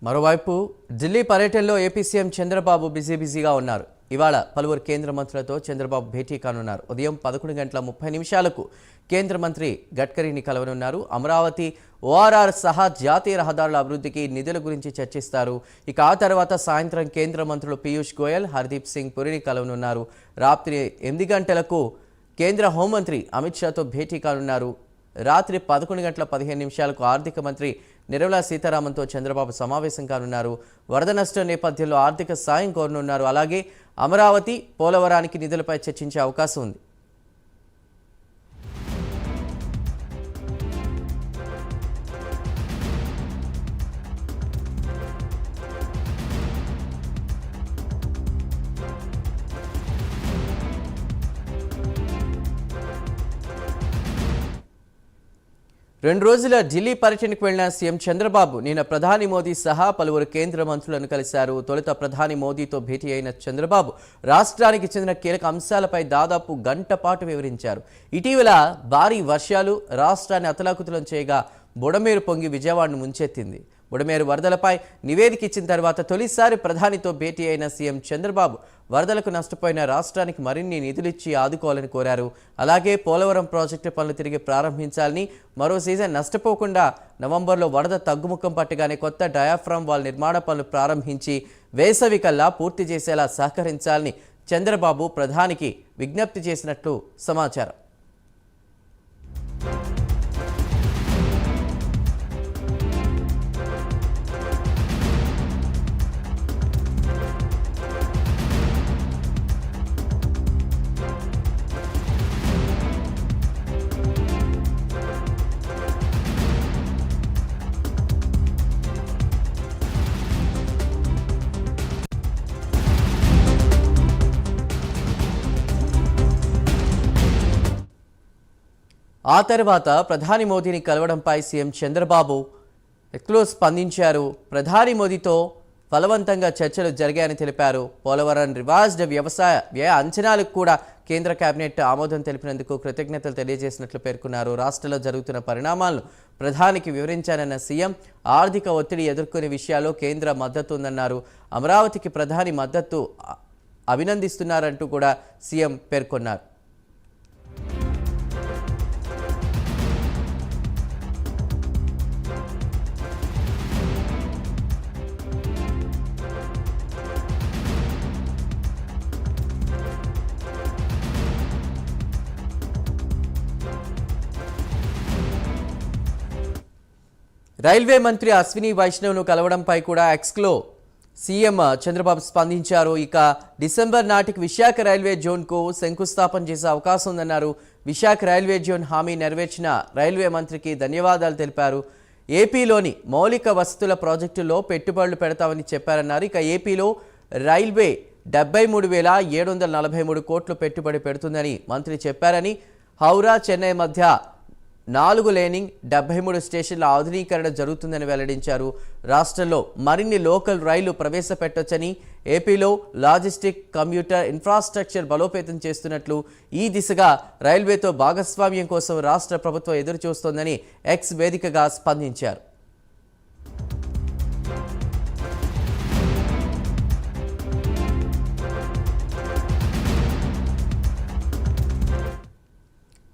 మరోవైపు ఢిల్లీ పర్యటనలో AP CM Chandrababu బిజీగా ఉన్నారు. ఇవాళ పలువురు కేంద్ర మంత్రులతో చంద్రబాబు భేటీ కానున్నారు. ఉదయం 11:30 కేంద్ర మంత్రి గడ్కరీని కలవనున్నారు. అమరావతి, ఓఆర్ఆర్ సహా జాతీయ రహదారుల అభివృద్ధికి నిధుల గురించి చర్చిస్తారు. ఇక ఆ తర్వాత సాయంత్రం కేంద్ర మంత్రులు పీయూష్ గోయల్, హర్దీప్ సింగ్ పురిని కలవనున్నారు. రాత్రి 8 గంటలకు కేంద్ర హోంమంత్రి అమిత్ షాతో భేటీ కానున్నారు. రాత్రి 11:15 ఆర్థిక మంత్రి నిర్మలా సీతారామన్తో చంద్రబాబు సమావేశం కానున్నారు. వరద నష్టం నేపథ్యంలో ఆర్థిక సాయం కోరనున్నారు. అలాగే అమరావతి, పోలవరానికి నిధులపై చర్చించే అవకాశం ఉంది. రెండు రోజుల ఢిల్లీ పర్యటనకు వెళ్లిన సీఎం చంద్రబాబు నిన్న ప్రధాని మోదీ సహా పలువురు కేంద్ర మంత్రులను కలిశారు. తొలుత ప్రధాని మోదీతో భేటీ అయిన చంద్రబాబు రాష్ట్రానికి చెందిన కీలక అంశాలపై దాదాపు గంట పాటు వివరించారు. ఇటీవల భారీ వర్షాలు రాష్ట్రాన్ని అతలాకుతలం చేయగా బుడమేరు పొంగి విజయవాడను ముంచెత్తింది. బుడమేరు వరదలపై నివేదిక ఇచ్చిన తర్వాత తొలిసారి ప్రధానితో భేటీ అయిన సీఎం చంద్రబాబు వరదలకు నష్టపోయిన రాష్ట్రానికి మరిన్ని నిధులిచ్చి ఆదుకోవాలని కోరారు. అలాగే పోలవరం ప్రాజెక్టు పనులు తిరిగి ప్రారంభించాలని, మరో సీజన్ నష్టపోకుండా నవంబర్లో వరద తగ్గుముఖం పట్టగానే కొత్త డయాఫ్రామ్ వాల్ నిర్మాణ పనులు ప్రారంభించి వేసవి కల్లా పూర్తి చేసేలా సహకరించాలని చంద్రబాబు ప్రధానికి విజ్ఞప్తి చేసినట్లు సమాచారం. ఆ తర్వాత ప్రధాని మోదీని కలవడంపై సీఎం చంద్రబాబు స్పందించారు. ప్రధాని మోదీతో ఫలవంతంగా చర్చలు జరిగాయని తెలిపారు. పోలవరం రివాజ్డ్ వ్యవసాయ వ్యయ అంచనాలకు కూడా కేంద్ర కేబినెట్ ఆమోదం తెలిపినందుకు కృతజ్ఞతలు తెలియజేసినట్లు పేర్కొన్నారు. రాష్ట్రంలో జరుగుతున్న పరిణామాలను ప్రధానికి వివరించానన్న సీఎం ఆర్థిక ఒత్తిడి ఎదుర్కొనే విషయాల్లో కేంద్ర మద్దతు ఉందన్నారు. అమరావతికి ప్రధాని మద్దతు అభినందిస్తున్నారంటూ కూడా సీఎం పేర్కొన్నారు. రైల్వే మంత్రి అశ్విని వైష్ణవ్ను కలవడంపై కూడా ఎక్స్లో సీఎం చంద్రబాబు స్పందించారు. ఇక డిసెంబర్ నాటికి విశాఖ రైల్వే జోన్కు శంకుస్థాపన చేసే అవకాశం ఉందన్నారు. విశాఖ రైల్వే జోన్ హామీ నెరవేర్చిన రైల్వే మంత్రికి ధన్యవాదాలు తెలిపారు. ఏపీలోని మౌలిక వసతుల ప్రాజెక్టుల్లో పెట్టుబడులు పెడతామని చెప్పారన్నారు. ఇక ఏపీలో రైల్వే 73,743 కోట్లు పెట్టుబడి పెడుతుందని మంత్రి చెప్పారని, హౌరా చెన్నై మధ్య 4 లేనింగ్ 73 స్టేషన్ల ఆధునీకరణ జరుగుతుందని వెల్లడించారు. రాష్ట్రంలో మరిన్ని లోకల్ రైళ్లు ప్రవేశపెట్టొచ్చని, ఏపీలో లాజిస్టిక్ కమ్యూటర్ ఇన్ఫ్రాస్ట్రక్చర్ బలోపేతం చేస్తున్నట్లు, ఈ దిశగా రైల్వేతో భాగస్వామ్యం కోసం రాష్ట్ర ప్రభుత్వం ఎదురుచూస్తోందని ఎక్స్ వేదికగా స్పందించారు.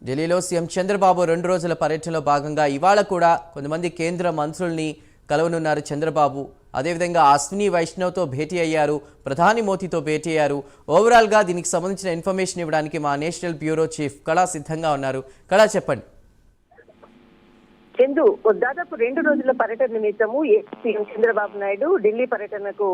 ఢిల్లీలో సీఎం చంద్రబాబు 2 రోజుల పర్యటనలో భాగంగా ఇవాళ కూడా కొంతమంది కేంద్ర మంత్రుల్ని కలవనున్నారు చంద్రబాబు. అదేవిధంగా అశ్విని వైష్ణవ్తో భేటీ అయ్యారు, ప్రధాని మోదీతో భేటీ అయ్యారు. ఓవరాల్గా దీనికి సంబంధించిన ఇన్ఫర్మేషన్ ఇవ్వడానికి మా నేషనల్ బ్యూరో చీఫ్ కళా సిద్ధంగా ఉన్నారు. కళా, చెప్పండి. చందు, దాదాపు 2 రోజుల పర్యటన నిమిత్తము సీఎం చంద్రబాబు నాయుడు ఢిల్లీ పర్యటనకు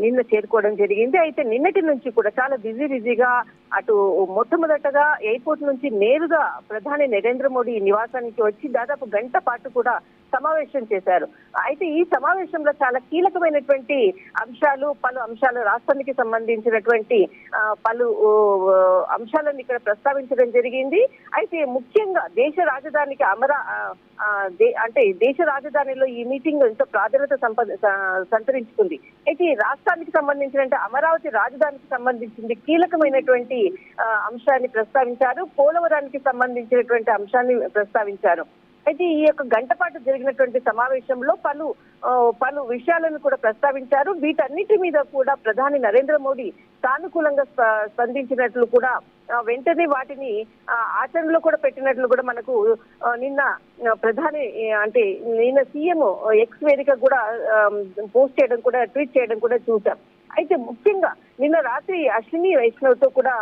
నిన్న చేరుకోవడం జరిగింది. అయితే నిన్నటి నుంచి కూడా చాలా బిజీగా అటు మొట్టమొదటగా ఎయిర్పోర్ట్ నుంచి నేరుగా ప్రధాని నరేంద్ర మోడీ నివాసానికి వచ్చి దాదాపు గంట పాటు కూడా సమావేశం చేశారు. అయితే ఈ సమావేశంలో చాలా కీలకమైనటువంటి పలు అంశాలు రాష్ట్రానికి సంబంధించినటువంటి పలు అంశాలను ఇక్కడ ప్రస్తావించడం జరిగింది. అయితే ముఖ్యంగా దేశ రాజధానికి దేశ రాజధానిలో ఈ మీటింగ్ ఎంతో ప్రాధాన్యత సంతరించుకుంది. అయితే రాష్ట్రానికి సంబంధించిన అమరావతి రాజధానికి సంబంధించింది కీలకమైనటువంటి అంశాన్ని ప్రస్తావించారు. పోలవరానికి సంబంధించినటువంటి అంశాన్ని ప్రస్తావించారు. అయితే ఈ యొక్క గంట పాటు జరిగినటువంటి సమావేశంలో పలు విషయాలను కూడా ప్రస్తావించారు. వీటన్నిటి మీద కూడా ప్రధాని నరేంద్ర మోడీ సానుకూలంగా స్పందించినట్లు కూడా వెంటనే వాటిని ఆచరణలో కూడా పెట్టినట్లు కూడా మనకు నిన్న ప్రధాని అంటే నిన్న సీఎం ఎక్స్ వేదిక కూడా పోస్ట్ చేయడం కూడా ట్వీట్ చేయడం కూడా చూసాం. అయితే ముఖ్యంగా నిన్న రాత్రి అశ్విని వైష్ణవ్ తో కూడా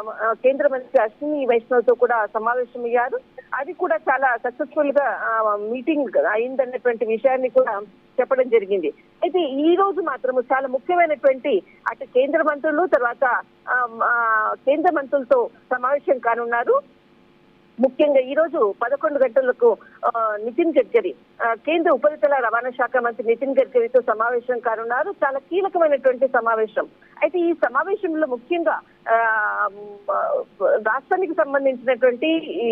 కేంద్ర మంత్రి అశ్విని వైష్ణవ్ తో కూడా సమావేశం అయ్యారు. అది కూడా చాలా సక్సెస్ఫుల్ గా మీటింగ్ అయిందన్నటువంటి విషయాన్ని కూడా చెప్పడం జరిగింది. అయితే ఈ రోజు మాత్రం చాలా ముఖ్యమైనటువంటి అటు కేంద్ర మంత్రులు తర్వాత కేంద్ర మంత్రులతో సమావేశం కానున్నారు. ముఖ్యంగా ఈ రోజు 11 గంటలకు నితిన్ గడ్కరీ కేంద్ర ఉపరితల రవాణా శాఖ మంత్రి నితిన్ గడ్కరీతో సమావేశం కానున్నారు. చాలా కీలకమైనటువంటి సమావేశం. అయితే ఈ సమావేశంలో ముఖ్యంగా రాష్ట్రానికి సంబంధించినటువంటి ఈ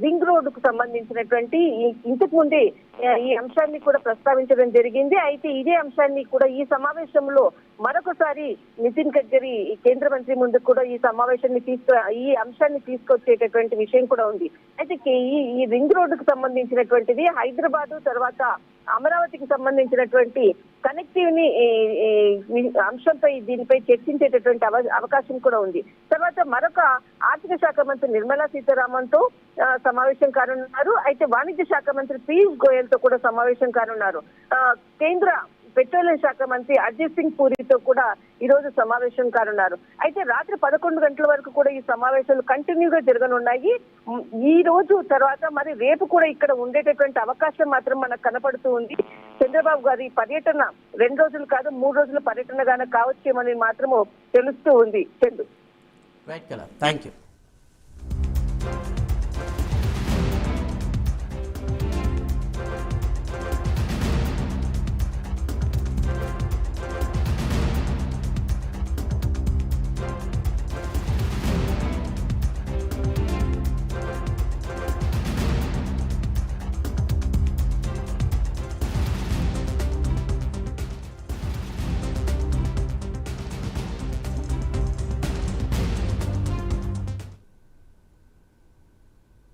రింగ్ రోడ్డుకు సంబంధించినటువంటి ఇంతకు ముందే ఈ అంశాన్ని కూడా ప్రస్తావించడం జరిగింది. అయితే ఇదే అంశాన్ని కూడా ఈ సమావేశంలో మరొకసారి నితిన్ గడ్కరీ కేంద్ర మంత్రి ముందు కూడా ఈ అంశాన్ని తీసుకొచ్చేటటువంటి విషయం కూడా ఉంది. అయితే ఈ రింగ్ రోడ్డుకు సంబంధించినటువంటిది హైదరాబాద్ తర్వాత అమరావతికి సంబంధించినటువంటి కనెక్టివిటీ అంశంపై దీనిపై చర్చించేటటువంటి అవకాశం కూడా ఉంది. తర్వాత మరొక ఆర్థిక శాఖ మంత్రి నిర్మలా సీతారామన్ తో సమావేశం కానున్నారు. అయితే వాణిజ్య శాఖ మంత్రి పీయూష్ గోయల్ తో కూడా సమావేశం కానున్నారు. కేంద్ర పెట్రోలియం శాఖ మంత్రి హర్దీప్ సింగ్ పూరితో కూడా ఈ రోజు సమావేశం కానున్నారు. అయితే రాత్రి 11 గంటల వరకు కూడా ఈ సమావేశాలు కంటిన్యూగా జరగనున్నాయి. ఈ రోజు తర్వాత మరి రేపు కూడా ఇక్కడ ఉండేటటువంటి అవకాశం మాత్రం మనకు కనపడుతూ ఉంది. చంద్రబాబు గారి పర్యటన 2 రోజులు కాదు 3 రోజుల పర్యటనగానే కావచ్చేమని మాత్రము తెలుస్తూ ఉంది. Chandu. Right colour. Thank you.